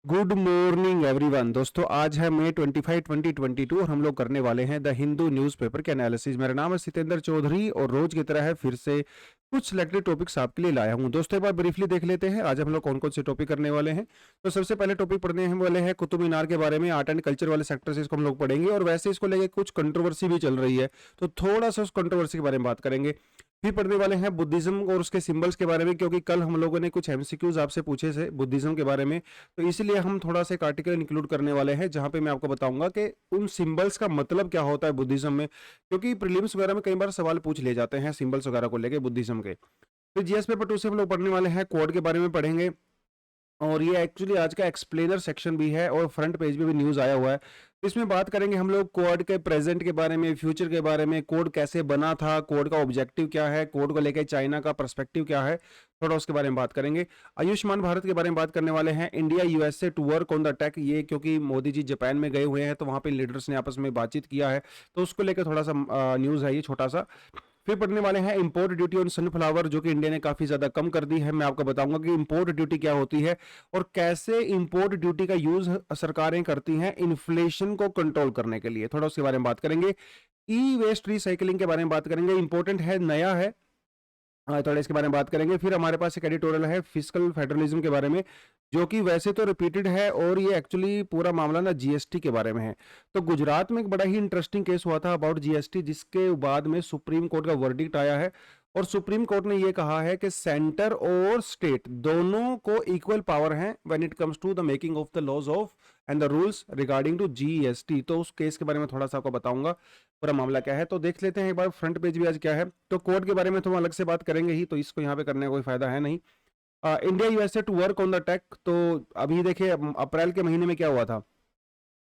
Good morning everyone. दोस्तों आज है मई 25 2022 और हम लोग करने वाले हैं द हिंदू न्यूज़पेपर के एनालिसिस। मेरा नाम है सितेंद्र चौधरी और रोज की तरह है फिर से कुछ सिलेक्टेड टॉपिक्स आपके लिए लाया हूं। दोस्तों एक बार ब्रीफली देख लेते हैं आज हम लोग कौन कौन से टॉपिक करने वाले हैं। तो सबसे पहले टॉपिक पढ़ने हम वाले हैं कुतुब मीनार के बारे में। आर्ट एंड कल्चर वाले सेक्टर से इसको हम लोग पढ़ेंगे और वैसे इसको लेके कुछ कंट्रोवर्सी भी चल रही है, तो थोड़ा सा उस कंट्रोवर्सी के बारे में बात करेंगे। फिर पढ़ने वाले हैं बुद्धिज्म और उसके सिंबल्स के बारे में, क्योंकि कल हम लोगों ने कुछ एमसीक्यूज आपसे पूछे थे बुद्धिज्म के बारे में, तो इसलिए हम थोड़ा सा एक आर्टिकल इंक्लूड करने वाले हैं जहां पे मैं आपको बताऊंगा कि उन सिंबल्स का मतलब क्या होता है बुद्धिज्म में, क्योंकि प्रीलिम्स वगैरह में कई बार सवाल पूछ लिए जाते हैं सिंबल्स वगैरह को लेके बुद्धिज्म के। फिर जीएस पेपर 2 से हम लोग पढ़ने वाले हैं कोड के बारे में पढ़ेंगे, और ये एक्चुअली आज का एक्सप्लेनर सेक्शन भी है और फ्रंट पेज पे भी न्यूज़ आया हुआ है। तो इसमें बात करेंगे हम लोग कोड के प्रेजेंट के बारे में, फ्यूचर के बारे में, कोड कैसे बना था, कोड का ऑब्जेक्टिव क्या है, कोड को लेकर चाइना का पर्सपेक्टिव क्या है, थोड़ा उसके बारे में बात करेंगे। आयुष्मान भारत के बारे में बात करने वाले हैं। India USA to work on the tech, ये क्योंकि मोदी जी जापान में गए हुए हैं तो वहाँ पे लीडर्स ने आपस में बातचीत किया है, तो उसको लेकर थोड़ा सा न्यूज़ है ये छोटा सा। फिर पढ़ने वाले हैं इंपोर्ट ड्यूटी ऑन सनफ्लावर, जो कि इंडिया ने काफी ज्यादा कम कर दी है। मैं आपको बताऊंगा कि इंपोर्ट ड्यूटी क्या होती है और कैसे इंपोर्ट ड्यूटी का यूज सरकारें करती हैं इन्फ्लेशन को कंट्रोल करने के लिए, थोड़ा उसके बारे में बात करेंगे। ई वेस्ट रिसाइकलिंग के बारे में बात करेंगे, इंपॉर्टेंट है, नया है, थोड़ा इसके बारे में बात करेंगे। फिर हमारे पास एक एडिटोरियल है फिस्कल फेडरलिज्म के बारे में, जो कि वैसे तो रिपीटेड है और ये एक्चुअली पूरा मामला ना जीएसटी के बारे में है। तो गुजरात में एक बड़ा ही इंटरेस्टिंग केस हुआ था अबाउट जीएसटी, जिसके बाद में सुप्रीम कोर्ट का वर्डिक्ट आया है और सुप्रीम कोर्ट ने ये कहा है कि सेंटर और स्टेट दोनों को इक्वल पावर है when it comes to the making of the laws of and the rules regarding to GST. तो उस केस के बारे में थोड़ा सा आपको बताऊंगा पूरा मामला क्या है। तो देख लेते हैं एक बार फ्रंट पेज भी आज क्या है। तो कोड के बारे में तो हम अलग से बात करेंगे ही, तो इसको यहाँ पे करने का कोई फायदा है नहीं। India USA to work on the tech, तो अभी देखिए अप्रैल के महीने में क्या हुआ था,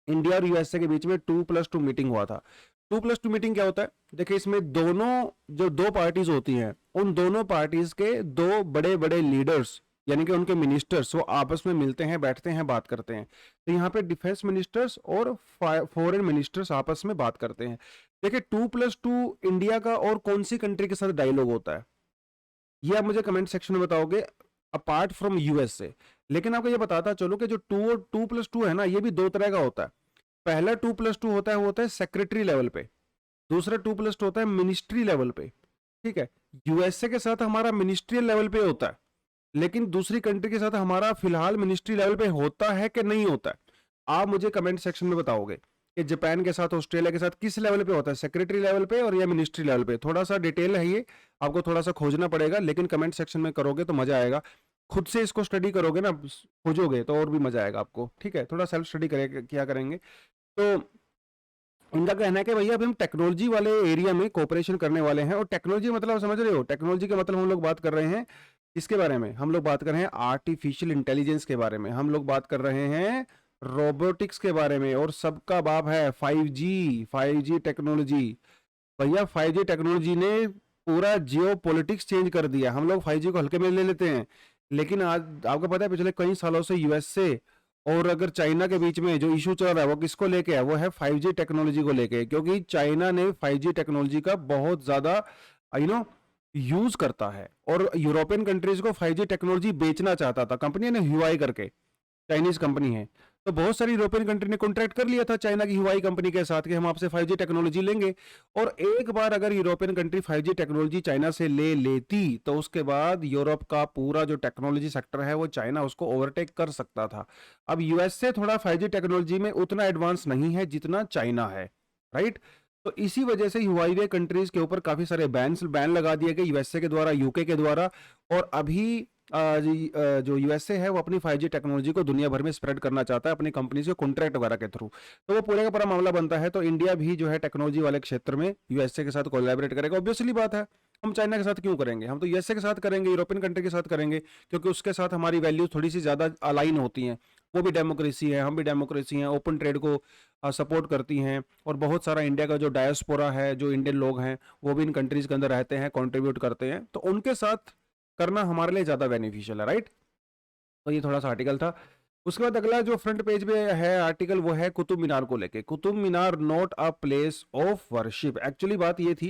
इंडिया और यूएसए के बीच में 2+2 मीटिंग हुआ था। 2+2 मीटिंग क्या होता है, देखिए इसमें दोनों जो दो पार्टीज होती हैं उन दोनों पार्टीज के दो बड़े बड़े लीडर्स यानी कि उनके मिनिस्टर्स वो आपस में मिलते हैं, बैठते हैं, बात करते हैं। तो यहाँ पे डिफेंस मिनिस्टर्स और फॉरेन मिनिस्टर्स आपस में बात करते हैं। देखिए 2+2 इंडिया का और कौन सी कंट्री के साथ डायलॉग होता है ये आप मुझे कमेंट सेक्शन में बताओगे, अपार्ट फ्रॉम यूएसए। लेकिन आपको ये बताता चलो कि जो 2+2 है ना, ये भी दो तरह का होता है। पहला 2+2 होता है वो होता है सेक्रेटरी लेवल पे, दूसरा 2+2 होता है मिनिस्ट्री लेवल पे। ठीक है, यूएसए के साथ हमारा मिनिस्ट्रियल लेवल पे होता है, लेकिन दूसरी कंट्री के साथ हमारा फिलहाल मिनिस्ट्री लेवल पे होता है कि नहीं होता है, आप मुझे कमेंट सेक्शन में बताओगे कि जापान के साथ ऑस्ट्रेलिया के साथ किस लेवल पे होता है, सेक्रेटरी लेवल पे और या मिनिस्ट्री लेवल पे। थोड़ा सा डिटेल है ये, आपको थोड़ा सा खोजना पड़ेगा, लेकिन कमेंट सेक्शन में करोगे तो मजा आएगा। खुद से इसको स्टडी करोगे ना, खोजोगे तो और भी मजा आएगा आपको। ठीक है, थोड़ा सेल्फ स्टडी करें क्या करेंगे। तो इनका कहना है कि भैया अभी हम टेक्नोलॉजी वाले एरिया में कोऑपरेशन करने वाले हैं, और टेक्नोलॉजी मतलब समझ रहे हो, टेक्नोलॉजी का मतलब हम लोग बात कर रहे हैं इसके बारे में, हम लोग बात कर रहे हैं आर्टिफिशियल इंटेलिजेंस के बारे में, हम लोग बात कर रहे हैं रोबोटिक्स के बारे में, और सबका बाप है 5G टेक्नोलॉजी। भैया 5G टेक्नोलॉजी ने पूरा जियो पॉलिटिक्स चेंज कर दिया। हम लोग 5G को हल्के में ले लेते हैं, लेकिन आज आपको पता है पिछले कई सालों से यूएसए और अगर चाइना के बीच में जो इशू चल रहा है वो किसको लेके है, वो है 5G टेक्नोलॉजी को लेके, क्योंकि चाइना ने 5G टेक्नोलॉजी का बहुत ज्यादा यू नो यूज करता है और यूरोपियन कंट्रीज को 5G टेक्नोलॉजी बेचना चाहता था कंपनी ने ह्यूआई करके, चाइनीज कंपनी है। तो बहुत सारी यूरोपियन कंट्री ने कॉन्ट्रैक्ट कर लिया था चाइना की ह्यूआई कंपनी के साथ कि हम आपसे 5G टेक्नोलॉजी लेंगे, और एक बार अगर European country 5G technology China से ले लेती तो उसके बाद यूरोप का पूरा जो टेक्नोलॉजी सेक्टर है वो चाइना उसको ओवरटेक कर सकता था। अब यूएस से थोड़ा 5G टेक्नोलॉजी में उतना एडवांस नहीं है जितना चाइना है, राइट। तो इसी वजह से ह्यूआई कंट्रीज के ऊपर काफी सारे बैन लगा दिए गए यूएसए के द्वारा, यूके के द्वारा, और अभी जो यूएसए है वो अपनी 5G टेक्नोलॉजी को दुनिया भर में स्प्रेड करना चाहता है अपनी कंपनी से कॉन्ट्रैक्ट वगैरह के थ्रू, तो वो पूरे का पूरा मामला बनता है। तो इंडिया भी जो है टेक्नोलॉजी वाले क्षेत्र में यूएसए के साथ कोलैबोरेट करेगा, ऑब्वियसली बात है। हम चाइना के साथ क्यों करेंगे, हम तो यूएसए के साथ करेंगे, यूरोपियन कंट्री के साथ करेंगे, क्योंकि उसके साथ हमारी वैल्यूज थोड़ी सी ज्यादा अलाइन होती हैं। वो भी डेमोक्रेसी है, हम भी डेमोक्रेसी हैं, ओपन ट्रेड को सपोर्ट करती हैं, और बहुत सारा इंडिया का जो डायस्पोरा है, जो इंडियन लोग हैं वो भी इन कंट्रीज के अंदर रहते हैं, कंट्रीब्यूट करते हैं, तो उनके साथ करना हमारे लिए ज्यादा बेनिफिशियल है, राइट। तो ये थोड़ा सा आर्टिकल था। उसके बाद अगला जो फ्रंट पेज पे है आर्टिकल वो है कुतुब मीनार को लेके, Qutub Minar not a place of worship. Actually बात ये थी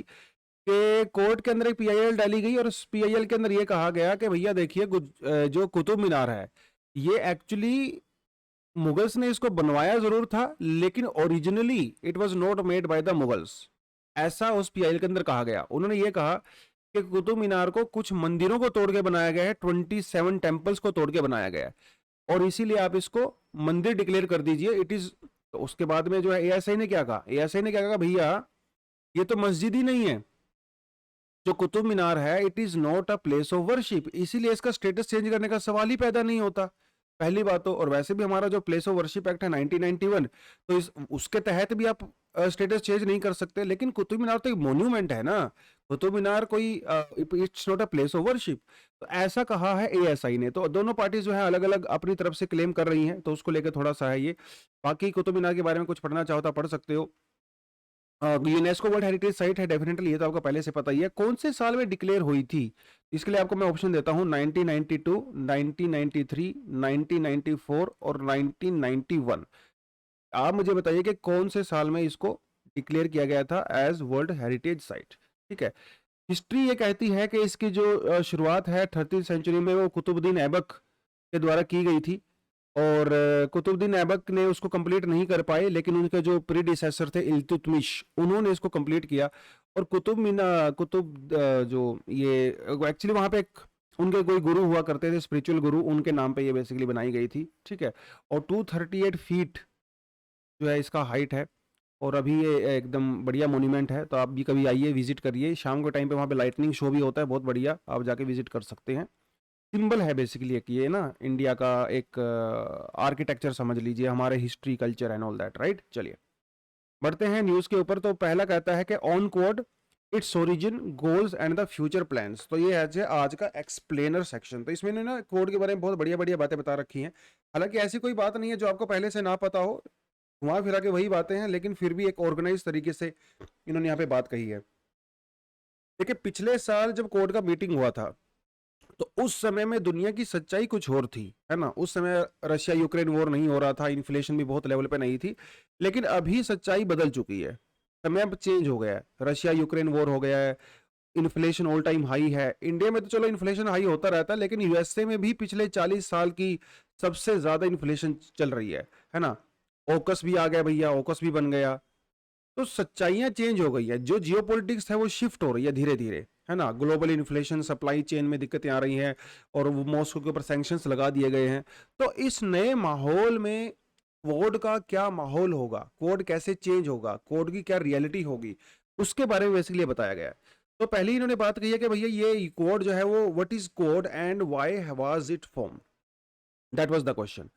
कि कोर्ट के अंदर एक पीआईएल डाली गई और उस पीआईएल के अंदर ये कहा गया कि भैया देखिए जो कुतुब मीनार है ये एक्चुअली मुगल्स ने इसको बनवाया जरूर था, लेकिन originally it was not made by the Mughals, ऐसा उस पीआईएल के अंदर कहा गया। उन्होंने ये कहा कि कुतुब मीनार को कुछ मंदिरों को तोड़ के बनाया गया है, 27 टेम्पल्स को तोड़ के बनाया गया है, और इसीलिए आप इसको मंदिर डिक्लेयर कर दीजिए, इट इज। तो उसके बाद में जो है एएसआई ने क्या कहा, एएसआई ने क्या कहा, भैया ये तो मस्जिद ही नहीं है, जो कुतुब मीनार है it is not a place of worship, इसीलिए इसका स्टेटस चेंज करने का सवाल ही पैदा नहीं होता, पहली बात तो। और वैसे भी हमारा जो प्लेस ऑफ वर्शिप एक्ट है 1991, तो उसके तहत भी आप स्टेटस चेंज नहीं कर सकते। लेकिन कुतुब मीनार तो एक मोन्यूमेंट है ना, कुतुब मीनार कोई it's not a place of worship, तो ऐसा कहा है एएसआई ने। तो दोनों पार्टी जो है अलग अलग अपनी तरफ से क्लेम कर रही हैं, तो उसको लेकर थोड़ा सा है ये। बाकी कुतुब मीनार के बारे में कुछ पढ़ना चाहो तो पढ़ सकते हो। यूनेस्को वर्ल्ड हेरिटेज साइट है डेफिनेटली, ये तो आपको पहले से पता ही है। कौन से साल में डिक्लेयर हुई थी, इसके लिए आपको मैं ऑप्शन देता हूं, 1992, 1993, 1994 और 1991। आप मुझे बताइए कि कौन से साल में इसको डिक्लेयर किया गया था एज वर्ल्ड हेरिटेज साइट। ठीक है, हिस्ट्री ये कहती है कि इसकी जो शुरुआत है 13वीं सेंचुरी में वो कुतुबुद्दीन ऐबक के द्वारा की गई थी, और कुतुबुद्दीन ऐबक ने उसको कंप्लीट नहीं कर पाए, लेकिन उनके जो प्रीडिसेसर थे इल्तुतमिश, उन्होंने इसको कंप्लीट किया। और जो ये एक्चुअली वहां पे एक उनके कोई गुरु हुआ करते थे, स्पिरिचुअल गुरु, उनके नाम पे ये बेसिकली बनाई गई थी। ठीक है, और 238 फीट जो है इसका हाइट है, और अभी ये एकदम बढ़िया मोन्यूमेंट है। तो आप भी कभी आइए, विजिट करिए, शाम के टाइम पे वहाँ पे लाइटनिंग शो भी होता है, बहुत बढ़िया, आप जाके विजिट कर सकते हैं। सिंबल है बेसिकली एक ये ना, इंडिया का एक आर्किटेक्चर समझ लीजिए, हमारे history, culture and all that, right. चलिए बढ़ते हैं न्यूज के ऊपर। तो पहला कहता है कि on code, its origin, goals and the future plans. तो ये है आज का एक्सप्लेनर सेक्शन। तो इसमें ना कोड के बारे में बहुत बढ़िया बढ़िया बातें बता रखी हैं। हालांकि ऐसी कोई बात नहीं है जो आपको पहले से ना पता हो, घुमा फिरा के वही बातें हैं, लेकिन फिर भी एक ऑर्गेनाइज तरीके से इन्होंने यहाँ पे बात कही है। देखिए पिछले साल जब कोड का मीटिंग हुआ था, तो उस समय में दुनिया की सच्चाई कुछ और थी, है ना। उस समय रशिया यूक्रेन वॉर नहीं हो रहा था, इन्फ्लेशन भी बहुत लेवल पे नहीं थी, लेकिन अभी सच्चाई बदल चुकी है, समय अब चेंज हो गया है। रशिया यूक्रेन वॉर हो गया है, इन्फ्लेशन ऑल टाइम हाई है। इंडिया में तो चलो इन्फ्लेशन हाई होता रहता है, लेकिन यूएसए में भी पिछले 40 साल की सबसे ज्यादा इन्फ्लेशन चल रही है ना। ओकस भी आ गया भैया, ओकस भी बन गया। तो सच्चाइयां चेंज हो गई है, जो जियोपॉलिटिक्स है वो शिफ्ट हो रही है धीरे धीरे, है ना। ग्लोबल इन्फ्लेशन, सप्लाई चेन में दिक्कतें आ रही हैं, और मॉस्को के ऊपर सैंक्शंस लगा दिए गए हैं। तो इस नए माहौल में कोड का क्या माहौल होगा, कोड कैसे चेंज होगा, कोड की क्या रियलिटी होगी, उसके बारे में बेसिकली बताया गया है। तो पहले ही इन्होंने बात कही है कि भैया ये कोड जो है वो what is code and why was it form, that was the question.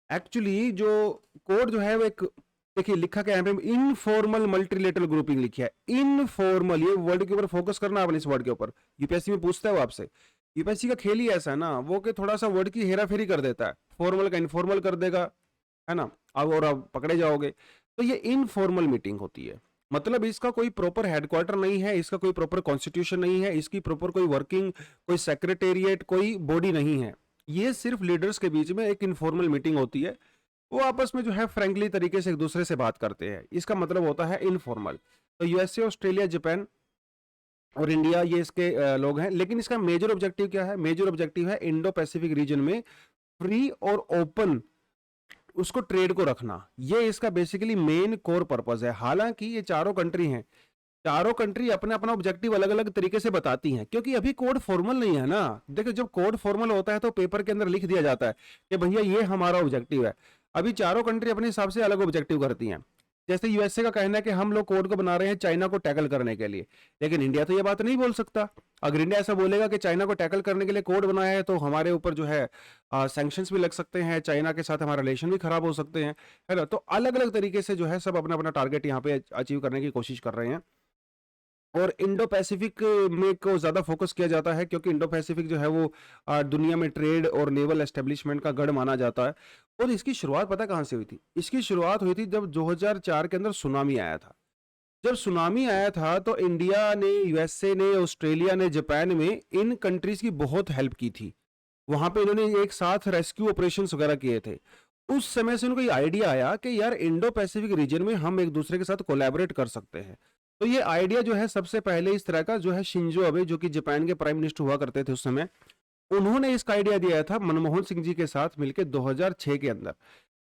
Actually जो कोड जो है वो एक, देखिए लिखा क्या है, इनफॉर्मल मल्टीलेटरल ग्रुपिंग लिखी है, इनफॉर्मल। ये वर्ड के ऊपर फोकस करना आपने, इस वर्ड के ऊपर। यूपीएससी में पूछता है वो आपसे, यूपीएससी का खेल ही ऐसा है ना, वो कि थोड़ा सा वर्ड की हेरा फेरी कर देता है, फॉर्मल का इनफॉर्मल कर देगा, है ना। अब और आप पकड़े जाओगे। तो ये इनफॉर्मल मीटिंग होती है, मतलब इसका कोई प्रॉपर हेडक्वार्टर नहीं है, इसका कोई प्रॉपर कॉन्स्टिट्यूशन नहीं है, इसकी प्रॉपर कोई वर्किंग, कोई सेक्रेटेरिएट, कोई बॉडी नहीं है। ये सिर्फ लीडर्स के बीच में एक इनफॉर्मल मीटिंग होती है, वो आपस में जो है फ्रेंकली तरीके से एक दूसरे से बात करते हैं, इसका मतलब होता है इनफॉर्मल। तो यूएसए, ऑस्ट्रेलिया, जापान और इंडिया ये इसके लोग हैं। लेकिन इसका मेजर ऑब्जेक्टिव क्या है, मेजर ऑब्जेक्टिव है इंडो पैसिफिक रीजन में फ्री और ओपन उसको ट्रेड को रखना, ये इसका बेसिकली मेन कोर पर्पस है। हालांकि ये चारों कंट्री हैं, चारों कंट्री अपना अपना ऑब्जेक्टिव अलग अलग तरीके से बताती हैं, क्योंकि अभी कोड फॉर्मल नहीं है ना। देखो जब कोड फॉर्मल होता है तो पेपर के अंदर लिख दिया जाता है कि भैया ये हमारा ऑब्जेक्टिव है। अभी चारों कंट्री अपने हिसाब से अलग ऑब्जेक्टिव करती हैं। जैसे यूएसए का कहना है कि हम लोग कोड को बना रहे हैं चाइना को टैकल करने के लिए, लेकिन इंडिया तो ये बात नहीं बोल सकता। अगर इंडिया ऐसा बोलेगा कि चाइना को टैकल करने के लिए कोड बनाया है, तो हमारे ऊपर जो है सैंक्शंस भी लग सकते हैं, चाइना के साथ हमारा रिलेशन भी खराब हो सकते हैं, है ना। तो अलग अलग तरीके से जो है सब अपना अपना टारगेट यहाँ पे अचीव करने की कोशिश कर रहे हैं। और इंडो पैसिफिक में को ज़्यादा फोकस किया जाता है, क्योंकि इंडो पैसिफिक जो है वो दुनिया में ट्रेड और नेवल एस्टेब्लिशमेंट का गढ़ माना जाता है। और इसकी शुरुआत पता कहाँ से हुई थी, इसकी शुरुआत हुई थी जब 2004 के अंदर सुनामी आया था। जब सुनामी आया था तो इंडिया ने, यूएसए ने, ऑस्ट्रेलिया ने, जापान में, इन कंट्रीज की बहुत हेल्प की थी। वहां पे इन्होंने एक साथ रेस्क्यू ऑपरेशंस वगैरह किए थे। उस समय से उनको ये आइडिया आया कि यार इंडो पैसिफिक रीजन में हम एक दूसरे के साथ कोलैबोरेट कर सकते हैं। तो ये आइडिया जो है सबसे पहले इस तरह का जो है शिंजो अबे, जो कि जापान के प्राइम मिनिस्टर हुआ करते थे उस समय, उन्होंने इसका आइडिया दिया था मनमोहन सिंह जी के साथ मिलकर 2006 के अंदर।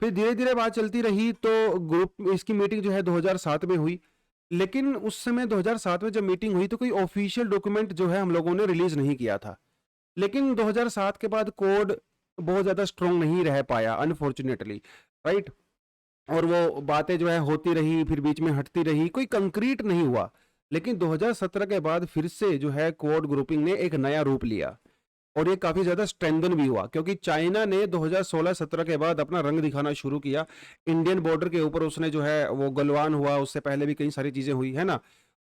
फिर धीरे-धीरे बात चलती रही तो ग्रुप इसकी मीटिंग जो है 2007 में हुई। लेकिन उस समय 2007 में जब मीटिंग हुई तो कोई ऑफिशियल डॉक्यूमेंट जो है हम लोगों ने रिलीज़ नहीं किया था। लेकिन 2007 के बाद कोड बहुत ज़्यादा स्ट्रॉन्ग नहीं रह पाया अनफॉर्चुनेटली, राइट? और वो बातें जो है होती रही, फिर बीच में हटती रही, कोई कंक्रीट नहीं हुआ। लेकिन 2017 के बाद फिर से जो है कोड ग्रुपिंग ने एक नया रूप लिया और ये काफ़ी ज़्यादा स्ट्रेंथन भी हुआ, क्योंकि चाइना ने 2016-17 के बाद अपना रंग दिखाना शुरू किया। इंडियन बॉर्डर के ऊपर उसने जो है वो गलवान हुआ, उससे पहले भी कई सारी चीज़ें हुई, है ना?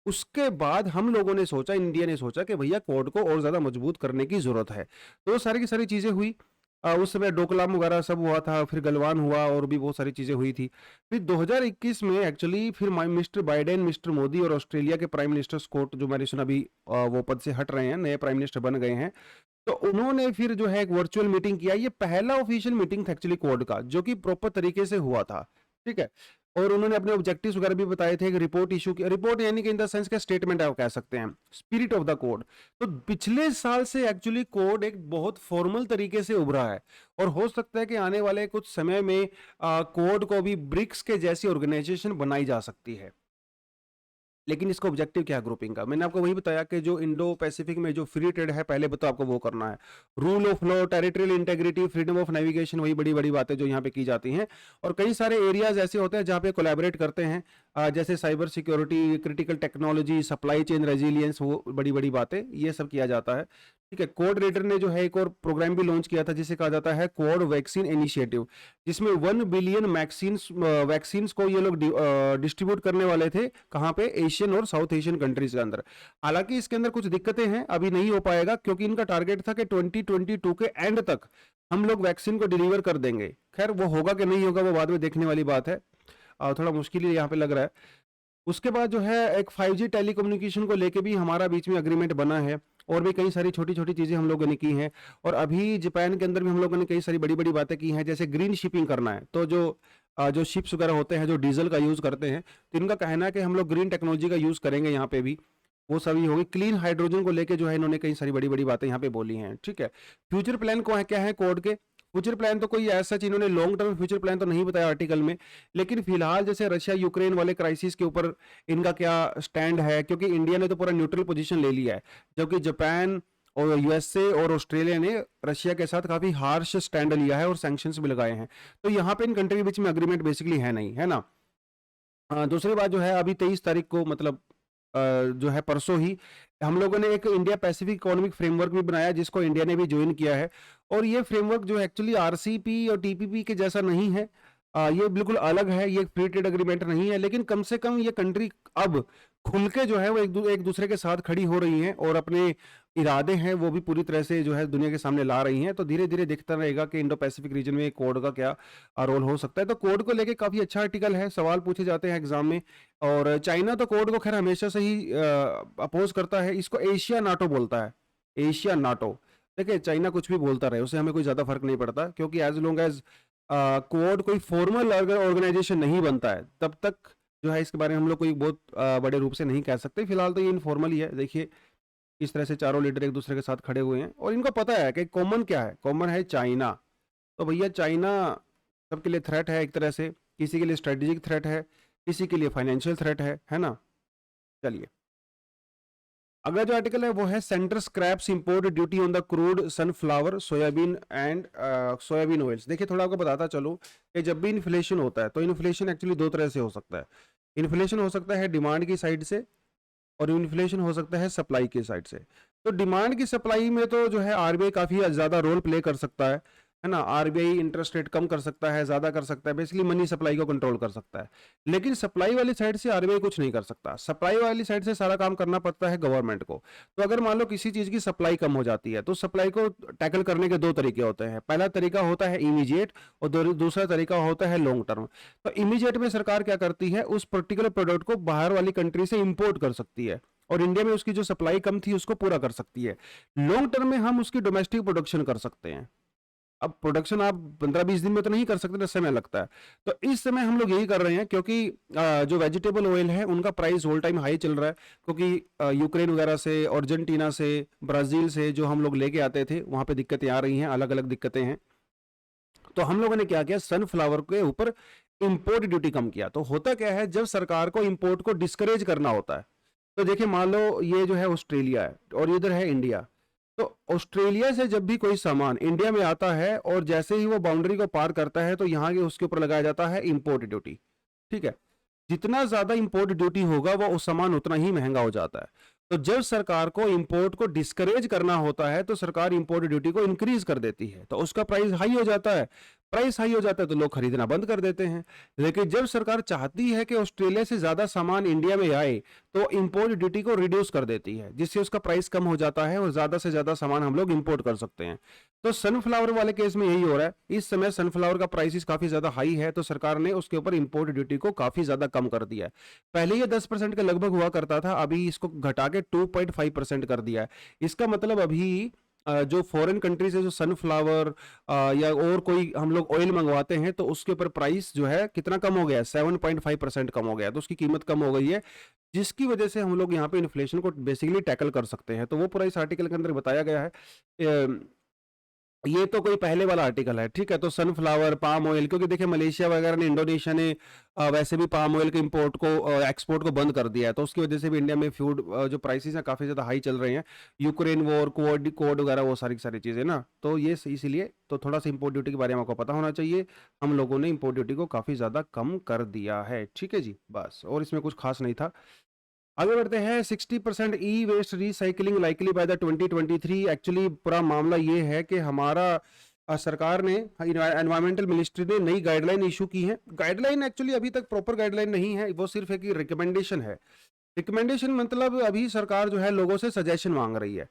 उसके बाद हम लोगों ने सोचा, इंडिया ने सोचा कि भैया कोड को और ज़्यादा मजबूत करने की ज़रूरत है। तो सारी की सारी चीज़ें हुई। उस समय डोकलाम वगैरह सब हुआ था, फिर गलवान हुआ और भी बहुत सारी चीज़ें हुई थी। फिर 2021 में एक्चुअली फिर मिस्टर बाइडेन, मिस्टर मोदी और ऑस्ट्रेलिया के प्राइम मिनिस्टर स्कॉट जो मैंने सुना अभी वो पद से हट रहे हैं, नए प्राइम मिनिस्टर बन गए हैं। तो उन्होंने फिर जो है एक वर्चुअल मीटिंग किया। ये पहला ऑफिशियल मीटिंग था एक्चुअली कोड का, जो कि प्रॉपर तरीके से हुआ था, ठीक है? और उन्होंने अपने ऑब्जेक्टिव्स वगैरह भी बताए थे। एक रिपोर्ट इशू की, रिपोर्ट यानी कि इन द सेंस का स्टेटमेंट आप कह सकते हैं, स्पिरिट ऑफ द कोड। तो पिछले साल से एक्चुअली कोड एक बहुत फॉर्मल तरीके से उभरा है और हो सकता है कि आने वाले कुछ समय में कोड को भी ब्रिक्स के जैसी ऑर्गेनाइजेशन बनाई जा सकती है। लेकिन इसका ऑब्जेक्टिव क्या है ग्रुपिंग का? मैंने आपको वही बताया कि जो इंडो पैसिफिक में जो फ्री ट्रेड है, पहले बताओ आपको वो करना है। Rule of law, territorial integrity, freedom of navigation, वही बड़ी बड़ी बातें जो यहाँ पे की जाती हैं। और कई सारे एरियाज ऐसे होते हैं जहाँ पे कोलैबोरेट करते हैं, जैसे cyber security, critical technology, supply chain resilience, वो बड़ी बड़ी बातें, ये सब किया जाता है, ठीक है? कोड रेडर ने जो है एक और प्रोग्राम भी लॉन्च किया था जिसे कहा जाता है कोड वैक्सीन इनिशिएटिव, जिसमें 1 बिलियन वैक्सीन को ये लोग डिस्ट्रीब्यूट करने वाले थे। कहाँ पे? एशियन और साउथ एशियन कंट्रीज के अंदर। हालांकि इसके अंदर कुछ दिक्कतें हैं, अभी नहीं हो पाएगा, क्योंकि इनका टारगेट था कि 2022 के एंड तक हम लोग वैक्सीन को डिलीवर कर देंगे। खैर वो होगा कि नहीं होगा वो बाद में देखने वाली बात है, थोड़ा मुश्किल ही यहाँ पे लग रहा है। उसके बाद जो है एक 5G टेलीकम्युनिकेशन को लेके भी हमारा बीच में अग्रीमेंट बना है, और भी कई सारी छोटी छोटी चीज़ें हम लोगों ने की हैं। और अभी जापान के अंदर भी हम लोगों ने कई सारी बड़ी बड़ी बातें की हैं, जैसे ग्रीन शिपिंग करना है। तो जो शिप्स वगैरह होते हैं जो डीजल का यूज़ करते हैं, तो इनका कहना है कि हम लोग ग्रीन टेक्नोलॉजी का यूज़ करेंगे यहाँ पे भी, वो सभी होगी। क्लीन हाइड्रोजन को लेके जो है इन्होंने कई सारी बड़ी बड़ी बातें यहाँ पे बोली हैं, ठीक है? फ्यूचर प्लान को है क्या है कोड के? फ्यूचर प्लान तो कोई ऐसा चीज, इन्होंने लॉन्ग टर्म फ्यूचर प्लान तो नहीं बताया आर्टिकल में, लेकिन फिलहाल जैसे रशिया यूक्रेन वाले क्राइसिस के ऊपर इनका क्या स्टैंड है, क्योंकि इंडिया ने तो पूरा न्यूट्रल पोजीशन ले लिया है, जबकि जापान और यूएसए और ऑस्ट्रेलिया ने रशिया के साथ काफी हार्श स्टैंड लिया है और सैंक्शंस भी लगाए हैं। तो यहाँ पे इन कंट्री के बीच में अग्रीमेंट बेसिकली है नहीं, है ना? दूसरी बात जो है, अभी 23 तारीख को मतलब जो है परसों ही हम लोगों ने एक इंडिया पैसिफिक इकोनॉमिक फ्रेमवर्क भी बनाया, जिसको इंडिया ने भी ज्वाइन किया है। और ये फ्रेमवर्क जो एक्चुअली आरसीपी और टीपीपी के जैसा नहीं है, ये बिल्कुल अलग है, ये फ्री ट्रेड एग्रीमेंट नहीं है, लेकिन कम से कम ये कंट्री अब खुल के जो है वो एक दूसरे के साथ खड़ी हो रही हैं और अपने इरादे हैं वो भी पूरी तरह से जो है दुनिया के सामने ला रही हैं। तो धीरे धीरे दिखता रहेगा कि इंडो पैसिफिक रीजन में कोड का क्या रोल हो सकता है। तो कोड को लेके काफी अच्छा आर्टिकल है, सवाल पूछे जाते हैं एग्जाम में। और चाइना तो कोड को खैर हमेशा से ही अपोज करता है, इसको एशिया नाटो बोलता है, एशिया नाटो। देखिए चाइना कुछ भी बोलता रहे, उससे हमें कोई ज्यादा फर्क नहीं पड़ता, क्योंकि एज लॉन्ग एज कोड कोई फॉर्मल ऑर्गेनाइजेशन नहीं बनता है तब तक जो है इसके बारे में हम लोग कोई बहुत बड़े रूप से नहीं कह सकते। फिलहाल तो ये इनफॉर्मल ही है। देखिए इस तरह से चारों लीडर एक दूसरे के साथ खड़े हुए हैं और इनको पता है कि कॉमन क्या है, कॉमन है चाइना। तो भैया चाइना सबके लिए थ्रेट है एक तरह से, किसी के लिए स्ट्रेटेजिक थ्रेट है, किसी के लिए फाइनेंशियल थ्रेट है ना? चलिए अगला जो आर्टिकल है वो है centre scraps import duty on the crude sunflower soybean and soybean oils. देखिए थोड़ा आपको बताता चलो कि जब भी इन्फ्लेशन होता है तो इन्फ्लेशन एक्चुअली दो तरह से हो सकता है। इन्फ्लेशन हो सकता है डिमांड की साइड से और इन्फ्लेशन हो सकता है सप्लाई की साइड से। तो डिमांड की सप्लाई में तो जो है आरबीआई काफी ज्यादा रोल प्ले कर सकता है ना? आरबीआई इंटरेस्ट रेट कम कर सकता है, ज्यादा कर सकता है, बेसिकली मनी सप्लाई को कंट्रोल कर सकता है। लेकिन सप्लाई वाली साइड से आरबीआई कुछ नहीं कर सकता, सप्लाई वाली साइड से सारा काम करना पड़ता है गवर्नमेंट को। तो अगर मान लो किसी चीज की सप्लाई कम हो जाती है तो सप्लाई को टैकल करने के दो तरीके होते हैं। पहला तरीका होता है इमीडिएट और दूसरा तरीका होता है लॉन्ग टर्म। तो इमीडिएट में सरकार क्या करती है, उस पर्टिकुलर प्रोडक्ट को बाहर वाली कंट्री से इंपोर्ट कर सकती है और इंडिया में उसकी जो सप्लाई कम थी उसको पूरा कर सकती है। लॉन्ग टर्म में हम उसकी डोमेस्टिक प्रोडक्शन कर सकते हैं। अब प्रोडक्शन आप 15-20 दिन में तो नहीं कर सकते, समय लगता है। तो इस समय हम लोग यही कर रहे हैं, क्योंकि जो वेजिटेबल ऑयल है उनका प्राइस ऑल टाइम हाई चल रहा है, क्योंकि यूक्रेन वगैरह से, अर्जेंटीना से, ब्राजील से जो हम लोग लेके आते थे वहां पे दिक्कतें आ रही हैं, अलग अलग दिक्कतें हैं। तो हम लोगों ने क्या किया, सनफ्लावर के ऊपर इंपोर्ट ड्यूटी कम किया। तो होता क्या है, जब सरकार को इंपोर्ट को डिस्करेज करना होता है, तो देखिए मान लो ये जो है ऑस्ट्रेलिया है और इधर है इंडिया, तो ऑस्ट्रेलिया से जब भी कोई सामान इंडिया में आता है और जैसे ही वो बाउंड्री को पार करता है तो यहाँ के उसके ऊपर लगाया जाता है इंपोर्ट ड्यूटी। ठीक है, जितना ज्यादा इंपोर्ट ड्यूटी होगा वो उस सामान उतना ही महंगा हो जाता है। तो जब सरकार को इंपोर्ट को डिस्करेज करना होता है तो सरकार इंपोर्ट ड्यूटी को इंक्रीज कर देती है, तो उसका प्राइस हाई हो जाता है। प्राइस हाई हो जाता है तो लोग खरीदना बंद कर देते हैं। लेकिन जब सरकार चाहती है कि ऑस्ट्रेलिया से ज्यादा सामान इंडिया में आए तो इंपोर्ट ड्यूटी को रिड्यूस कर देती है, जिससे उसका प्राइस कम हो जाता है और ज्यादा से ज्यादा सामान हम लोग इंपोर्ट कर सकते हैं। तो सनफ्लावर वाले केस में यही हो रहा है। इस समय सनफ्लावर का प्राइस काफी ज्यादा हाई है, तो सरकार ने उसके ऊपर इंपोर्ट ड्यूटी को काफी ज्यादा कम कर दिया है। पहले ये 10% के लगभग हुआ करता था, अभी इसको घटा के 2.5% कर दिया है। इसका मतलब अभी जो फॉरेन कंट्री से जो सनफ्लावर या और कोई हम लोग ऑयल मंगवाते हैं तो उसके ऊपर प्राइस जो है कितना कम हो गया है, 7.5% कम हो गया है। तो उसकी कीमत कम हो गई है, जिसकी वजह से हम लोग यहाँ पे इन्फ्लेशन को बेसिकली टैकल कर सकते हैं। तो वो पूरा इस आर्टिकल के अंदर बताया गया है। ये तो कोई पहले वाला आर्टिकल है, ठीक है। तो सनफ्लावर, पाम ऑयल, क्योंकि देखिए मलेशिया वगैरह ने, इंडोनेशिया ने वैसे भी पाम ऑयल के इंपोर्ट को, एक्सपोर्ट को बंद कर दिया है, तो उसकी वजह से भी इंडिया में फूड जो प्राइसेस हैं काफ़ी ज़्यादा हाई चल रहे हैं। यूक्रेन वॉर, कोड वगैरह, वो सारी सारी चीज़ें ना, तो ये इसीलिए तो थोड़ा सा इंपोर्ट ड्यूटी के बारे में आपको पता होना चाहिए। हम लोगों ने इंपोर्ट ड्यूटी को काफ़ी ज़्यादा कम कर दिया है, ठीक है जी, बस। और इसमें कुछ खास नहीं था। आगे बढ़ते हैं। 60% e waste recycling likely by the 2023। Actually पूरा मामला ये है कि हमारा सरकार ने, एनवायरमेंटल मिनिस्ट्री ने नई गाइडलाइन इशू की है। गाइडलाइन एक्चुअली अभी तक प्रॉपर गाइडलाइन नहीं है, वो सिर्फ एक रिकमेंडेशन है। रिकमेंडेशन मतलब अभी सरकार जो है लोगों से सजेशन मांग रही है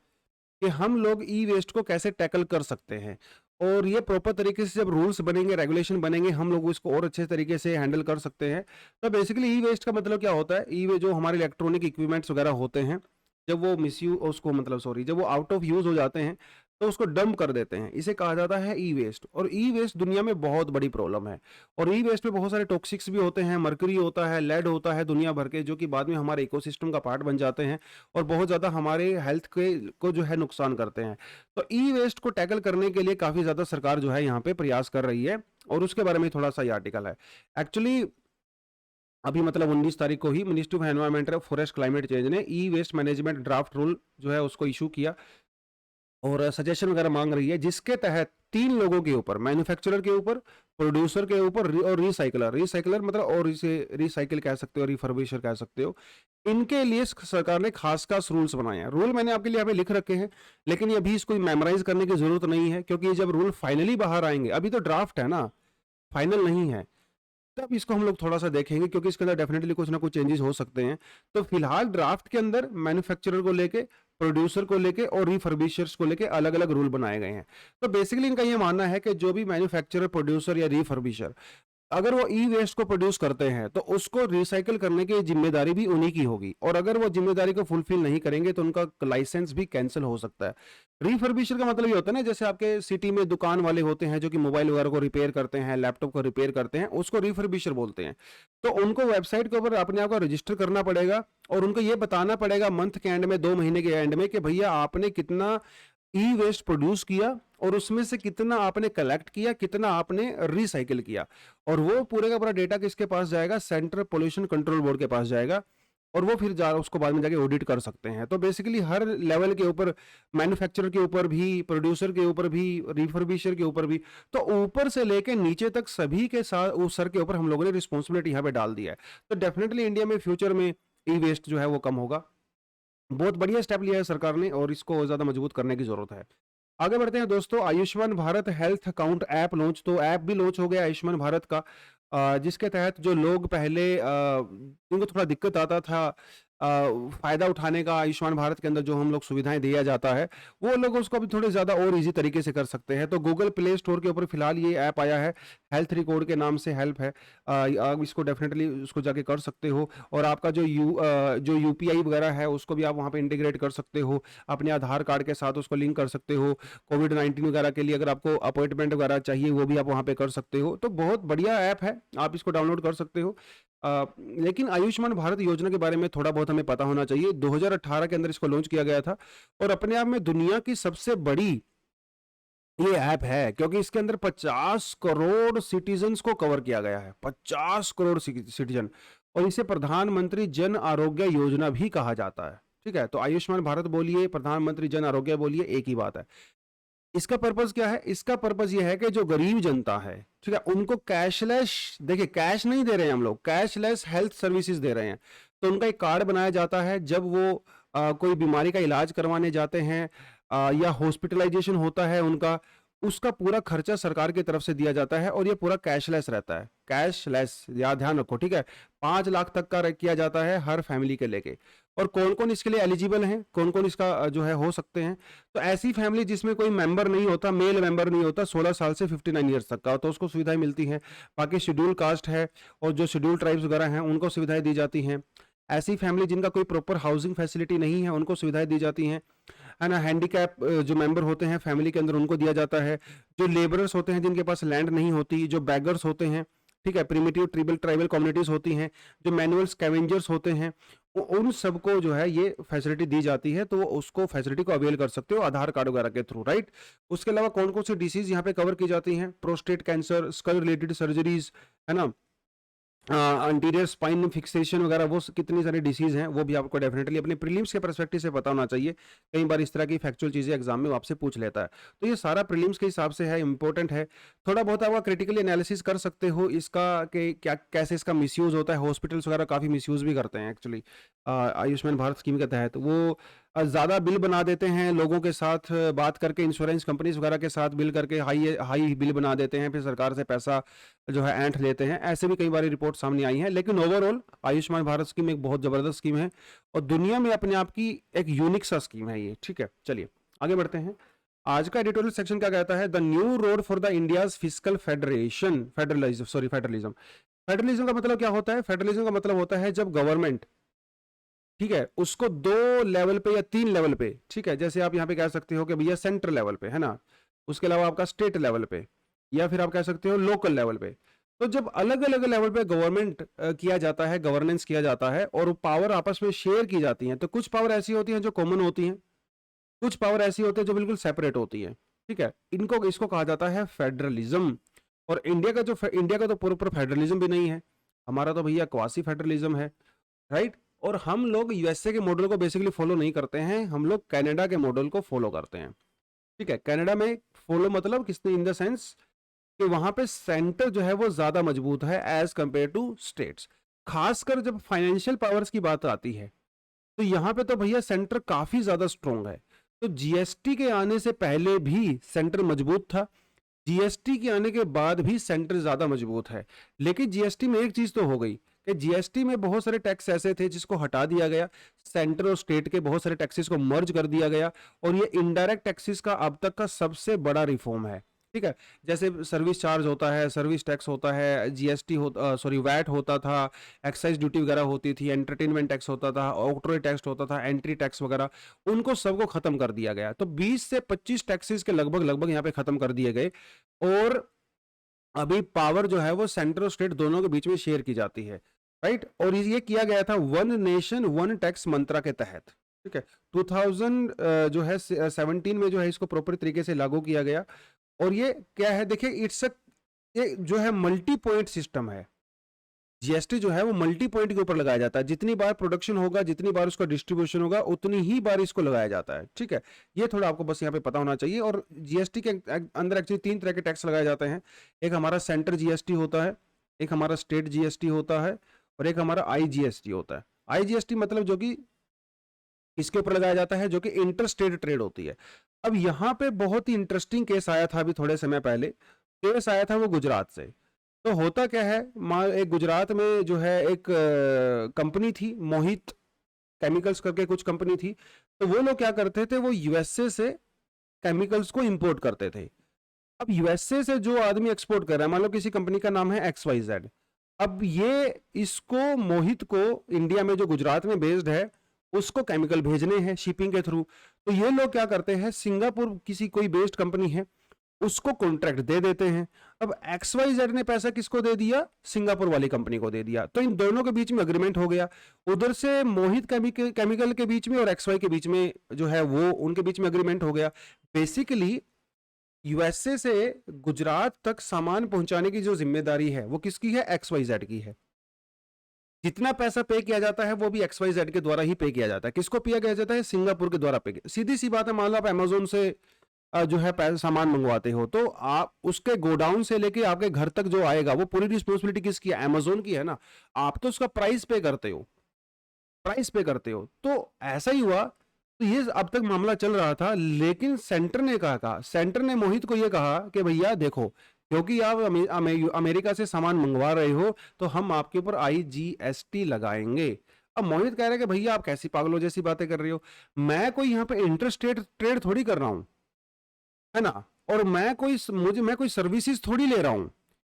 कि हम लोग ई वेस्ट को कैसे टैकल कर सकते हैं, और ये प्रॉपर तरीके से जब रूल्स बनेंगे, रेगुलेशन बनेंगे, हम लोग इसको और अच्छे तरीके से हैंडल कर सकते हैं। तो बेसिकली ई वेस्ट का मतलब क्या होता है, ई वे जो हमारे इलेक्ट्रॉनिक इक्विपमेंट्स वगैरह होते हैं, जब वो मिसयूज, उसको मतलब सॉरी, जब वो आउट ऑफ यूज हो जाते हैं तो उसको डंप कर देते हैं, इसे कहा जाता है ई वेस्ट। और ई वेस्ट दुनिया में बहुत बड़ी प्रॉब्लम है, और ई वेस्ट में बहुत सारे टॉक्सिक्स भी होते हैं, मर्क्यूरी होता है, लेड होता है, दुनिया भर के, जो कि बाद में हमारे इकोसिस्टम का पार्ट बन जाते हैं और बहुत ज़्यादा हमारे हेल्थ के को जो है नुकसान करते हैं। तो ई वेस्ट को टैकल करने के लिए काफ़ी ज़्यादा सरकार जो है यहाँ पे प्रयास कर रही है, और उसके बारे में थोड़ा सा ये आर्टिकल है। एक्चुअली अभी मतलब 19 तारीख को ही ministry of environment of forest climate change ने e waste management draft rule जो है उसको इशू किया और सजेशन वगैरह मांग रही है, जिसके तहत 3 लोगों के ऊपर, मैन्युफैक्चरर के ऊपर, प्रोड्यूसर के ऊपर और रिसाइकलर मतलब, और इसे रिसाइकिल कह सकते हो, रिफर्बिशर कह सकते हो, इनके लिए सरकार ने खास खास रूल्स बनाए हैं। रूल मैंने आपके लिए यहाँ पे लिख रखे हैं, लेकिन ये अभी इसको मेमोराइज करने की जरूरत नहीं है, क्योंकि जब रूल फाइनली बाहर आएंगे, अभी तो ड्राफ्ट है ना, फाइनल नहीं है, तब इसको हम लोग थोड़ा सा देखेंगे, क्योंकि इसके अंदर डेफिनेटली कुछ ना कुछ चेंजेस हो सकते हैं। तो फिलहाल ड्राफ्ट के अंदर मैन्युफैक्चरर को लेके, प्रोड्यूसर को लेके और रिफर्बिशर्स को लेके अलग अलग रूल बनाए गए हैं। तो बेसिकली इनका ये मानना है कि जो भी मैन्युफैक्चरर, प्रोड्यूसर या रिफर्बिशर अगर वो ई वेस्ट को प्रोड्यूस करते हैं तो उसको रिसाइकिल करने की जिम्मेदारी भी उन्हीं की होगी, और अगर वो जिम्मेदारी को फुलफिल नहीं करेंगे तो उनका लाइसेंस भी कैंसिल हो सकता है। रिफर्बिशर का मतलब ये होता है ना, जैसे आपके सिटी में दुकान वाले होते हैं जो कि मोबाइल वगैरह को रिपेयर करते हैं, लैपटॉप को रिपेयर करते हैं, उसको रिफर्बिशर बोलते हैं। तो उनको वेबसाइट के ऊपर अपने आप को रजिस्टर करना पड़ेगा, और उनको ये बताना पड़ेगा मंथ के एंड में, 2 महीने के एंड में, कि भैया आपने कितना ई वेस्ट प्रोड्यूस किया और उसमें से कितना आपने कलेक्ट किया, कितना आपने रिसाइकिल किया। और वो पूरे का पूरा डेटा किसके पास जाएगा, सेंट्रल पोल्यूशन कंट्रोल बोर्ड के पास जाएगा, और वो फिर उसको बाद में जाके ऑडिट कर सकते हैं। तो बेसिकली हर लेवल के ऊपर, मैन्युफैक्चरर के ऊपर भी, प्रोड्यूसर के ऊपर भी, रिफर्बिशर के ऊपर भी, तो ऊपर से लेके नीचे तक सभी के साथ उस सर के ऊपर हम लोगों ने रिस्पॉन्सिबिलिटी यहाँ पे डाल दिया है। तो डेफिनेटली इंडिया में फ्यूचर में ई वेस्ट जो है वो कम होगा। बहुत बढ़िया स्टेप लिया है सरकार ने, और इसको ज्यादा मजबूत करने की जरूरत है। आगे बढ़ते हैं दोस्तों। Ayushman Bharat health account app launch, तो ऐप भी लॉन्च हो गया आयुष्मान भारत का, जिसके तहत जो लोग पहले जिनको थोड़ा दिक्कत आता था फायदा उठाने का, आयुष्मान भारत के अंदर जो हम लोग सुविधाएं दिया जाता है, वो लोग उसको अभी थोड़े ज्यादा और इजी तरीके से कर सकते हैं। तो गूगल प्ले स्टोर के ऊपर फिलहाल ये ऐप आया है, हेल्थ रिकॉर्ड के नाम से हेल्प है। आप इसको डेफिनेटली उसको जाके कर सकते हो, और आपका जो यूपीआई वगैरह है उसको भी आप वहाँ पे इंटीग्रेट कर सकते हो, अपने आधार कार्ड के साथ उसको लिंक कर सकते हो। कोविड-19 वगैरह के लिए अगर आपको अपॉइंटमेंट वगैरह चाहिए वो भी आप वहाँ पे कर सकते हो। तो बहुत बढ़िया ऐप है, आप इसको डाउनलोड कर सकते हो। लेकिन आयुष्मान भारत योजना के बारे में थोड़ा बहुत हमें पता होना चाहिए। 2018 के अंदर इसको लॉन्च किया गया था, और अपने आप में दुनिया की सबसे बड़ी ये ऐप है, क्योंकि इसके अंदर 50 करोड़ सिटीजन्स को कवर किया गया है, 50 करोड़ सिटीजन, और इसे प्रधानमंत्री जन आरोग्य योजना भी कहा जाता है। ठीक है, तो आयुष्मान भारत बोलिए, प्रधानमंत्री जन आरोग्य बोलिए, एक ही बात है। इसका पर्पज क्या है? इसका पर्पज ये है कि जो गरीब जनता है, ठीक है, उनको कैशलेस, देखिए कैश नहीं दे रहे हैं हम लोग, कैशलेस हेल्थ सर्विसेज दे रहे हैं। तो उनका एक कार्ड बनाया जाता है, जब वो कोई बीमारी का इलाज करवाने जाते हैं या हॉस्पिटलाइजेशन होता है उनका, उसका पूरा खर्चा सरकार की तरफ से दिया जाता है, और ये पूरा कैशलेस रहता है, कैशलेस, याद ध्यान रखो, ठीक है। 5 लाख तक का किया जाता है हर फैमिली के लेके। और कौन कौन इसके लिए एलिजिबल हैं, कौन कौन इसका जो है हो सकते हैं? तो ऐसी फैमिली जिसमें कोई मेंबर नहीं होता, मेल मेंबर नहीं होता, 16 साल से 59 ईयर्स तक का, तो उसको सुविधाएं मिलती हैं। बाकी शेड्यूल कास्ट है और जो शेड्यूल ट्राइब्स वगैरह हैं उनको सुविधाएं दी जाती हैं। ऐसी फैमिली जिनका कोई प्रॉपर हाउसिंग फैसिलिटी नहीं है उनको सुविधाएं दी जाती हैं, है ना। हैंडीकैप जो मेंबर होते हैं फैमिली के अंदर उनको दिया जाता है। जो लेबरर्स होते हैं जिनके पास लैंड नहीं होती, जो बैगर्स होते हैं, ठीक है, प्रिमिटिव ट्राइबल कम्युनिटीज होती हैं, जो मैनुअल स्कैवेंजर्स होते हैं, उन सबको जो है ये फैसिलिटी दी जाती है, तो वो उसको फैसिलिटी को अवेल कर सकते हो आधार कार्ड वगैरह के थ्रू, राइट। उसके अलावा कौन कौन सी डिसीज यहाँ पे कवर की जाती हैं? Prostate cancer, skull related surgeries, है ना, अंटीरियर स्पाइन फिक्सेशन वगैरह, वो कितनी सारी डिसीज हैं, वो भी आपको डेफिनेटली अपने प्रीलिम्स के पर्सपेक्टिव से पता होना चाहिए। कई बार इस तरह की फैक्चुअल चीजें एग्जाम में आपसे पूछ लेता है, तो ये सारा प्रीलिम्स के हिसाब से है, इंपॉर्टेंट है। थोड़ा बहुत आप क्रिटिकली एनालिसिस कर सकते हो इसका कि क्या कैसे इसका मिसयूज होता है। हॉस्पिटल्स वगैरह काफी मिसयूज भी करते हैं एक्चुअली आयुष्मान भारत स्कीम के तहत। वो ज़्यादा बिल बना देते हैं, लोगों के साथ बात करके, इंश्योरेंस कंपनीज वगैरह के साथ बिल करके हाई हाई बिल बना देते हैं, फिर सरकार से पैसा जो है ऐंठ लेते हैं। ऐसे भी कई बार रिपोर्ट सामने आई है, लेकिन ओवरऑल आयुष्मान भारत स्कीम एक बहुत ज़बरदस्त स्कीम है और दुनिया में अपने आप की एक यूनिक सा स्कीम है ये। ठीक है, चलिए आगे बढ़ते हैं। आज का एडिटोरियल सेक्शन क्या कहता है? The new road for the India's fiscal federation, federalism. Federalism का मतलब क्या होता है? फेडरलिज्म का मतलब होता है जब गवर्नमेंट, ठीक है, उसको 2 लेवल पे या 3 लेवल पे, ठीक है, जैसे आप यहाँ पे कह सकते हो कि भैया सेंट्रल लेवल पे, है ना, उसके अलावा आपका स्टेट लेवल पे, या फिर आप कह सकते हो लोकल लेवल पे। तो जब अलग अलग लेवल पे गवर्नमेंट किया जाता है, गवर्नेंस किया जाता है और पावर आपस में शेयर की जाती है, तो कुछ पावर ऐसी होती हैं जो कॉमन होती हैं, कुछ पावर ऐसी होती है जो बिल्कुल सेपरेट होती है। ठीक है, इसको कहा जाता है फेडरलिज्म। और इंडिया का तो प्रॉपर फेडरलिज्म भी नहीं है, हमारा तो भैया क्वासी फेडरलिज्म है, राइट। और हम लोग यूएसए के मॉडल को बेसिकली फॉलो नहीं करते हैं, हम लोग कनाडा के मॉडल को फॉलो करते हैं। ठीक है, कनाडा में फॉलो मतलब किसने, इन द सेंस कि वहां पे सेंटर जो है वो ज्यादा मजबूत है एज कंपेयर टू स्टेट्स। खासकर जब फाइनेंशियल पावर्स की बात आती है तो यहाँ पे तो भैया सेंटर काफी ज्यादा स्ट्रोंग है। तो जीएसटी के आने से पहले भी सेंटर मजबूत था, जीएसटी के आने के बाद भी सेंटर ज्यादा मजबूत है। लेकिन जीएसटी में एक चीज तो हो गई कि जीएसटी में बहुत सारे टैक्स ऐसे थे जिसको हटा दिया गया, सेंटर और स्टेट के बहुत सारे टैक्सेस को मर्ज कर दिया गया, और ये इनडायरेक्ट टैक्सेस का अब तक का सबसे बड़ा रिफॉर्म है। ठीक है, जैसे सर्विस चार्ज होता है, सर्विस टैक्स होता है, जीएसटी होता, सॉरी वैट होता था, एक्साइज ड्यूटी वगैरह होती थी, एंटरटेनमेंट टैक्स होता था, ऑक्ट्रॉय टैक्स होता था, एंट्री टैक्स वगैरह, उनको सबको खत्म कर दिया गया। तो 20 से 25 टैक्सेस के लगभग यहाँ पे खत्म कर दिए गए, और अभी पावर जो है वो सेंटर और स्टेट दोनों के बीच में शेयर की जाती है, राइट। और ये किया गया था वन नेशन वन टैक्स मंत्रा के तहत। ठीक है, 2000 जो है 17 में जो है इसको प्रॉपर तरीके से लागू किया गया। और ये क्या है, देखिए इट्स ये जो है मल्टी पॉइंट सिस्टम है। जीएसटी जो है वो मल्टी पॉइंट के ऊपर लगाया जाता है, जितनी बार प्रोडक्शन होगा, जितनी बार उसका डिस्ट्रीब्यूशन होगा, उतनी ही बार इसको लगाया जाता है। ठीक है, ये थोड़ा आपको बस यहाँ पे पता होना चाहिए। और जीएसटी के अंदर एक्चुअली 3 तरह के टैक्स लगाए जाते हैं। एक हमारा सेंटर जीएसटी होता है, एक हमारा स्टेट जीएसटी होता है, और एक हमारा आईजीएसटी होता है। आईजीएसटी मतलब जो कि इसके ऊपर लगाया जाता है, जो कि इंटर स्टेट ट्रेड होती है। अब यहाँ पे बहुत ही इंटरेस्टिंग केस आया था अभी थोड़े समय पहले, केस आया था वो गुजरात से। तो होता क्या है, एक गुजरात में जो है एक कंपनी थी, मोहित केमिकल्स करके कुछ कंपनी थी। तो वो लोग क्या करते थे, वो यूएसए से केमिकल्स को इंपोर्ट करते थे। अब यूएसए से जो आदमी एक्सपोर्ट कर रहा है, मान लो किसी कंपनी का नाम है XYZ, अब ये इसको मोहित को इंडिया में जो गुजरात में बेस्ड है उसको केमिकल भेजने हैं शिपिंग के थ्रू। तो ये लोग क्या करते हैं, सिंगापुर किसी कोई बेस्ड कंपनी है उसको कॉन्ट्रैक्ट दे देते हैं। अब XYZ ने पैसा किसको दे दिया, सिंगापुर वाली कंपनी को दे दिया। तो इन दोनों के बीच में अग्रीमेंट हो गया, उधर से मोहित केमिकल के बीच में और XY के बीच में जो है वो उनके बीच में अग्रीमेंट हो गया। बेसिकली यूएसए से गुजरात तक सामान पहुंचाने की जो जिम्मेदारी है वो किसकी है? XYZ की है। जितना पैसा पे किया जाता है वो भी XYZ के द्वारा ही पे किया जाता है। किसको पे किया जाता है? सिंगापुर के द्वारा पे। सीधी सी बात है, मान लो आप अमेजोन से जो है सामान मंगवाते हो, तो आप उसके गोडाउन से लेके आपके घर तक जो आएगा वो पूरी रिस्पॉन्सिबिलिटी किसकी है? अमेजोन की है ना। आप तो उसका प्राइस पे करते हो, प्राइस पे करते हो। तो ऐसा ही हुआ, तो ये अब तक मामला चल रहा था, लेकिन सेंटर ने कहा, सेंटर ने मोहित को ये कहा कि भैया देखो, क्योंकि आप अमेरिका से सामान मंगवा रहे हो तो हम आपके ऊपर IGST लगाएंगे। अब मोहित कह रहा है कि भैया आप कैसी पागलों जैसी बातें कर रहे हो, मैं कोई यहाँ पे इंटरस्टेट ट्रेड थोड़ी कर रहा हूँ, है ना, और मैं कोई सर्विसेज थोड़ी ले रहा हूं,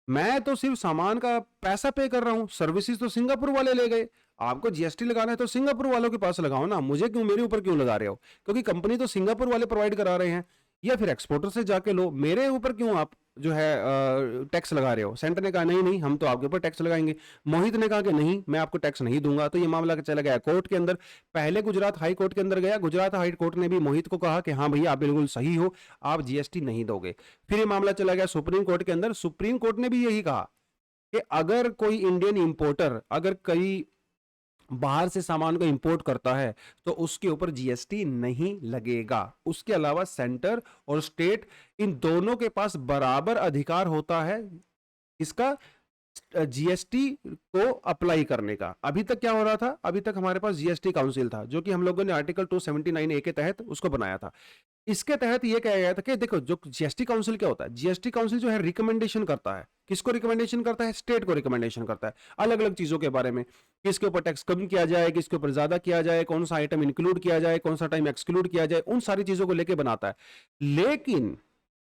मैं तो सिर्फ सामान का पैसा पे कर रहा हूं, सर्विसेज तो सिंगापुर वाले ले गए। आपको GST लगाना है तो सिंगापुर वालों के पास लगाओ ना, मुझे क्यों, मेरे ऊपर क्यों लगा रहे हो? क्योंकि कंपनी तो सिंगापुर वाले प्रोवाइड करा रहे हैं, या फिर एक्सपोर्टर से जाके लो, मेरे ऊपर क्यों आप जो है टैक्स लगा रहे हो? सेंटर ने कहा नहीं नहीं, हम तो आपके ऊपर टैक्स लगाएंगे। मोहित ने कहा कि नहीं, मैं आपको टैक्स नहीं दूंगा। तो ये मामला चला गया कोर्ट के अंदर। पहले गुजरात हाई कोर्ट के अंदर गया, गुजरात हाई कोर्ट ने भी मोहित को कहा कि हाँ भैया आप बिल्कुल सही हो, आप GST नहीं दोगे। फिर ये मामला चला गया सुप्रीम कोर्ट के अंदर। सुप्रीम कोर्ट ने भी यही कहा कि अगर कोई इंडियन इंपोर्टर अगर कई बाहर से सामान को इंपोर्ट करता है तो उसके ऊपर GST नहीं लगेगा। उसके अलावा सेंटर और स्टेट इन दोनों के पास बराबर अधिकार होता है इसका GST को अप्लाई करने का। अभी तक क्या हो रहा था? अभी तक हमारे पास GST काउंसिल था, जो कि हम लोगों ने आर्टिकल 279A के तहत उसको बनाया था। इसके तहत ये कहा गया था कि देखो, जो GST काउंसिल क्या होता है, GST काउंसिल जो है रिकमेंडेशन करता है। किसको रिकमेंडेशन करता है? स्टेट को रिकमेंडेशन करता है अलग अलग चीजों के बारे में, किसके ऊपर टैक्स कम किया जाए, किसके ऊपर ज्यादा किया जाए, कौन सा आइटम इंक्लूड किया जाए, कौन सा टाइम एक्सक्लूड किया जाए, उन सारी चीजों को लेकर बनाता है। लेकिन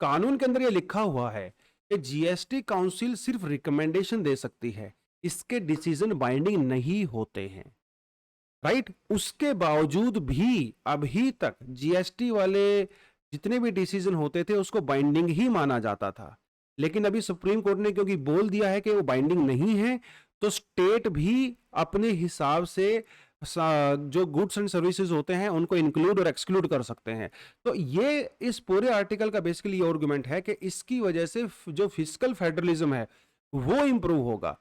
कानून के अंदर यह लिखा हुआ है कि GST काउंसिल सिर्फ रिकमेंडेशन दे सकती है, इसके डिसीजन बाइंडिंग नहीं होते हैं, राइट। उसके बावजूद भी अभी तक GST वाले जितने भी डिसीजन होते थे उसको बाइंडिंग ही माना जाता था। लेकिन अभी सुप्रीम कोर्ट ने क्योंकि बोल दिया है कि वो बाइंडिंग नहीं है, तो स्टेट भी अपने हिसाब से जो गुड्स एंड सर्विसेज होते हैं उनको इंक्लूड और एक्सक्लूड कर सकते हैं। तो ये इस पूरे आर्टिकल का बेसिकली ये आर्गुमेंट है कि इसकी वजह से जो फिस्कल फेडरलिज्म है वो इंप्रूव होगा।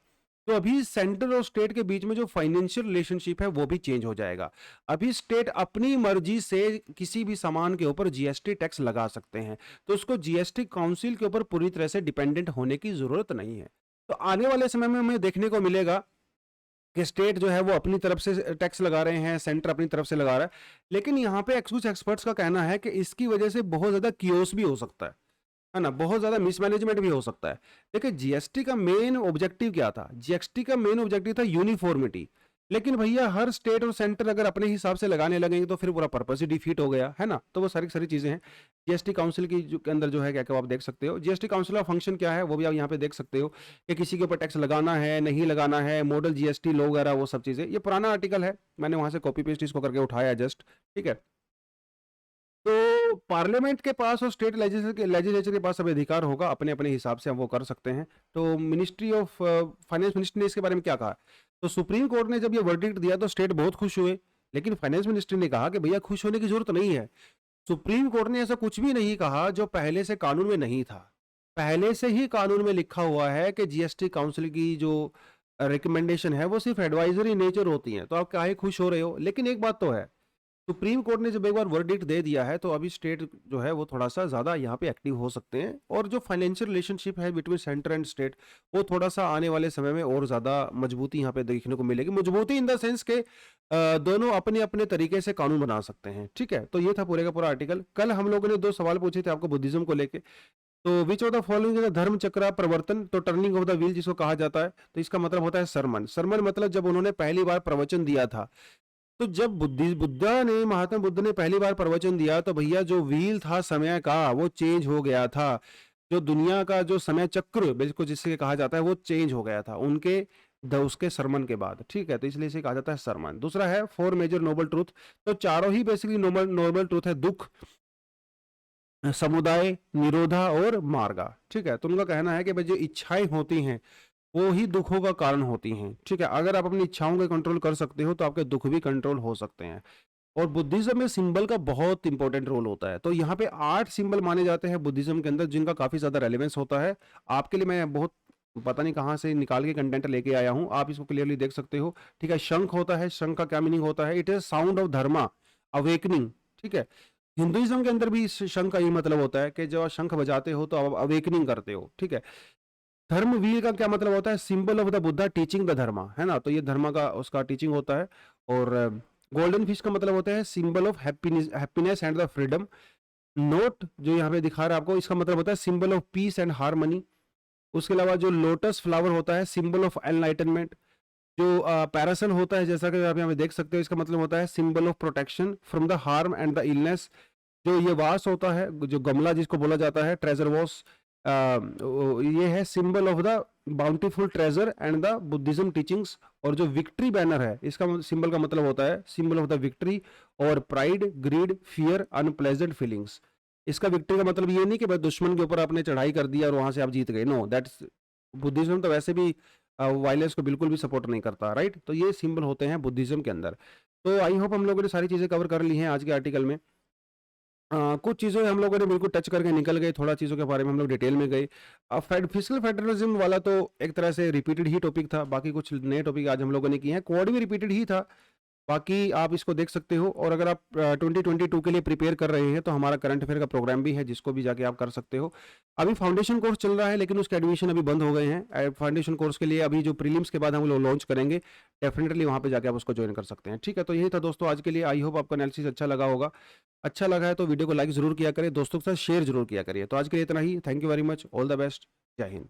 तो अभी सेंटर और स्टेट के बीच में जो फाइनेंशियल रिलेशनशिप है वो भी चेंज हो जाएगा। अभी स्टेट अपनी मर्जी से किसी भी सामान के ऊपर GST टैक्स लगा सकते हैं, तो उसको GST काउंसिल के ऊपर पूरी तरह से डिपेंडेंट होने की जरूरत नहीं है। तो आने वाले समय में हमें देखने को मिलेगा कि स्टेट जो है वो अपनी तरफ से टैक्स लगा रहे हैं, सेंटर अपनी तरफ से लगा रहा है। लेकिन यहाँ पे कुछ एक्सपर्ट्स का कहना है कि इसकी वजह से बहुत ज्यादा कियोस भी हो सकता है ना, बहुत ज्यादा मिसमैनेजमेंट भी हो सकता है। देखिए, GST का मेन ऑब्जेक्टिव क्या था? GST का मेन ऑब्जेक्टिव था यूनिफॉर्मिटी। लेकिन भैया हर स्टेट और सेंटर अगर अपने हिसाब से लगाने लगेंगे तो फिर पूरा पर्पस ही डिफीट हो गया, है ना। तो वो सारी सारी चीजें हैं GST काउंसिल की के अंदर जो है, क्या क्या आप देख सकते हो। GST काउंसिल का फंक्शन क्या है वो भी आप यहाँ पे देख सकते हो कि किसी के ऊपर टैक्स लगाना है नहीं लगाना है, मॉडल GST लो वगैरह वो सब चीजें। ये पुराना आर्टिकल है, मैंने वहां से कॉपी पेस्ट इसको करके उठाया जस्ट, ठीक है। तो पार्लियामेंट के पास और स्टेट लेजिस्लेचर के पास सब अधिकार होगा, अपने अपने हिसाब से हम वो कर सकते हैं। तो मिनिस्ट्री ऑफ फाइनेंस मिनिस्टर ने इसके बारे में क्या कहा? तो सुप्रीम कोर्ट ने जब ये वर्डिक्ट दिया तो स्टेट बहुत खुश हुए, लेकिन फाइनेंस मिनिस्ट्री ने कहा कि भैया खुश होने की जरूरत नहीं है। सुप्रीम कोर्ट ने ऐसा कुछ भी नहीं कहा जो पहले से कानून में नहीं था। पहले से ही कानून में लिखा हुआ है कि GST काउंसिल की जो रिकमेंडेशन है वो सिर्फ एडवाइजरी नेचर होती है, तो आप काहे खुश हो रहे हो? लेकिन एक बात तो है, सुप्रीम कोर्ट ने जब एक बार वर्डिक्ट दे दिया है तो अभी स्टेट जो है वो थोड़ा सा ज्यादा यहाँ पे एक्टिव हो सकते हैं, और जो फाइनेंशियल रिलेशनशिप है बिटवीन सेंटर एंड स्टेट वो थोड़ा सा आने वाले समय में और ज्यादा मजबूती यहाँ पे देखने को मिलेगी। मजबूती इन द सेंस के दोनों अपने अपने तरीके से कानून बना सकते हैं, ठीक है। तो ये था पूरे का पूरा आर्टिकल। कल हम लोगों ने 2 सवाल पूछे थे आपको बुद्धिज्म को लेके। तो विच ऑफ द फॉलोइंग धर्म चक्र प्रवर्तन, तो टर्निंग ऑफ द व्हील जिसको कहा जाता है, तो इसका मतलब होता है सरमन। सरमन मतलब जब उन्होंने पहली बार प्रवचन दिया था, तो जब महात्मा बुद्ध ने पहली बार प्रवचन दिया तो भैया जो व्हील था समय का वो चेंज हो गया था। जो दुनिया का जो समय चक्र बिल्कुल जिससे कहा जाता है वो चेंज हो गया था उसके सरमन के बाद, ठीक है। तो इसलिए इसे कहा जाता है सरमन। दूसरा है 4 मेजर नोबल ट्रूथ, तो चारों ही बेसिकली नोबल ट्रूथ है, दुख, समुदाय, निरोधा और मार्गा, ठीक है। तो उनका कहना है कि भाई जो इच्छाएं होती हैं वो ही दुखों का कारण होती हैं, ठीक है। अगर आप अपनी इच्छाओं को कंट्रोल कर सकते हो तो आपके दुख भी कंट्रोल हो सकते हैं। और बुद्धिज्म में सिंबल का बहुत इंपॉर्टेंट रोल होता है। तो यहाँ पे 8 सिंबल माने जाते हैं बुद्धिज्म के अंदर, जिनका काफ़ी ज़्यादा रेलेवेंस होता है। आपके लिए मैं बहुत पता नहीं कहाँ से निकाल के कंटेंट लेके आया हूँ, आप इसको क्लियरली देख सकते हो। ठीक है, शंख होता है, शंख का क्या मीनिंग होता है? It is sound of Dharma, awakening. ठीक है, हिंदुइज्म के अंदर भी इस शंख का यही मतलब होता है कि जब आप शंख बजाते हो तो आप अवेकनिंग करते हो। ठीक है, धर्म वीर का क्या मतलब होता है? Symbol of the Buddha teaching the dharma, है ना, तो ये धर्म का उसका टीचिंग होता है। और गोल्डन फिश का मतलब होता है symbol of happiness and the freedom. Note जो यहाँ पे दिखा रहा है आपको, इसका मतलब होता है symbol of peace and harmony. उसके अलावा जो लोटस फ्लावर होता है सिंबल ऑफ एनलाइटनमेंट। जो पैरासल होता है, जैसा कि आप यहाँ पे देख सकते हो, इसका मतलब होता है symbol of protection from the harm and the illness. जो ये वास होता है, जो गमला जिसको बोला जाता है, ट्रेजर वॉस, ये है symbol of the bountiful treasure and the Buddhism teachings. और जो विक्ट्री बैनर है, इसका सिंबल का मतलब होता है सिंबल ऑफ द विक्ट्री और pride, greed, fear, unpleasant feelings. इसका विक्ट्री का मतलब ये नहीं कि बस दुश्मन के ऊपर आपने चढ़ाई कर दिया और वहां से आप जीत गए, नो, दैट्स बुद्धिज्म तो वैसे भी वायलेंस को बिल्कुल भी सपोर्ट नहीं करता, राइट। तो ये सिंबल होते हैं बुद्धिज्म के अंदर। तो आई होप हम लोगों ने सारी चीज़ें कवर कर ली हैं आज के आर्टिकल में। कुछ चीज़ें हम लोगों ने बिल्कुल टच करके निकल गए, थोड़ा चीज़ों के बारे में हम लोग डिटेल में गए। फिजिकल फेडरलिज्म वाला तो एक तरह से रिपीटेड ही टॉपिक था, बाकी कुछ नए टॉपिक आज हम लोगों ने किए हैं। क्वाड भी रिपीटेड ही था, बाकी आप इसको देख सकते हो। और अगर आप 2022 के लिए प्रिपेयर कर रहे हैं तो हमारा करंट अफेयर का प्रोग्राम भी है, जिसको भी जाके आप कर सकते हो। अभी फाउंडेशन कोर्स चल रहा है, लेकिन उसके एडमिशन अभी बंद हो गए हैं। फाउंडेशन कोर्स के लिए अभी जो प्रीलिम्स के बाद हम लोग लॉन्च करेंगे, डेफिनेटली वहाँ पे जाके आप उसको ज्वाइन कर सकते हैं। ठीक है, तो यही था दोस्तों आज के लिए। आई होप आपका एनालिसिस अच्छा लगा होगा। अच्छा लगा है तो वीडियो को लाइक जरूर किया करें, दोस्तों के साथ शेयर जरूर किया करिए। तो आज के लिए इतना ही। Thank you very much, all the best, जय हिंद।